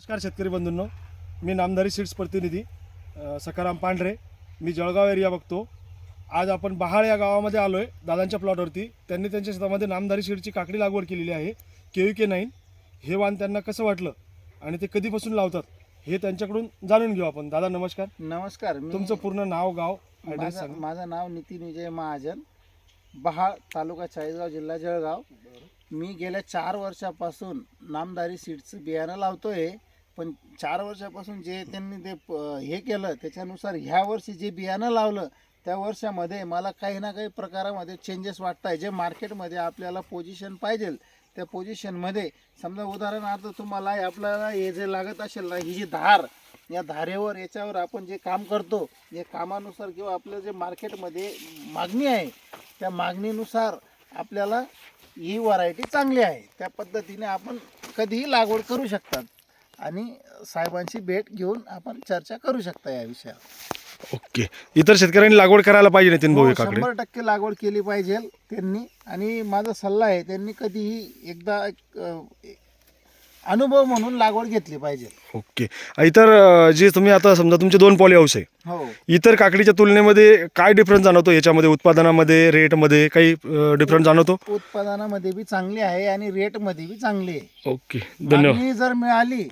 नमस्कार शेतकरी बंधूंनो, मी नामधारी सीड्स प्रतिनिधी सखाराम पांढरे. मी जळगाव एरिया बघतो. आज आपण बहाळ या गावामध्ये आलो आहे दादांच्या प्लॉटवरती. त्यांनी त्यांच्या शेतामध्ये नामधारी सीडची काकडी लागवड केलेली आहे, KVK9. हे वाण त्यांना कसं वाटलं आणि ते कधीपासून लावतात हे त्यांच्याकडून जाणून घेऊ आपण. दादा नमस्कार. नमस्कार. तुमचं पूर्ण नाव, गाव, ॲड्रेस सांगा. माझं नाव नितीन विजय महाजन, बहाळ, तालुका चाळीसगाव, जिल्हा जळगाव. मी गेल्या 4 वर्षापासून नामधारी सीड्सचं बियाणं लावतोय. पण 4 वर्षापासून जे त्यांनी ते हे केलं त्याच्यानुसार ह्या वर्षी जे बियाणं लावलं त्या वर्षामध्ये मला काही ना काही प्रकारामध्ये चेंजेस वाटत आहे. जे मार्केटमध्ये आपल्याला पोझिशन पाहिजे त्या पोझिशनमध्ये, समजा उदाहरणार्थ तुम्हाला आपल्याला हे जे लागत असेल ना, ही जी धार, या धारेवर याच्यावर आपण जे काम करतो या कामानुसार किंवा आपलं जे मार्केटमध्ये मागणी आहे त्या मागणीनुसार आपल्याला ही व्हरायटी चांगली आहे. त्या पद्धतीने आपण कधीही लागवड करू शकतात आणि साहेबांची भेट घेऊन आपण चर्चा करू शकता या विषयावर. ओके. इतर शेतकऱ्यांनी लागवड करायला पाहिजे नितीन भाऊ काकडे? 100% लागवड केली पाहिजे त्यांनी. आणि माझा सल्ला आहे त्यांनी कधीही एकदा अनुभव म्हणून लागवड घेतली पाहिजे. ओके. इतर जे तुम्ही आता समजा तुमचे 2 पॉली हाऊस आहे, हो, इतर काकडीच्या तुलनेमध्ये काय डिफरन्स जाणवतो याच्यामध्ये? उत्पादनामध्ये, रेटमध्ये काही डिफरन्स जाणवतो? उत्पादनामध्ये बी चांगली आहे आणि रेटमध्ये बी चांगली आहे. ओके, धन्यवाद. मागणी जर मिळाली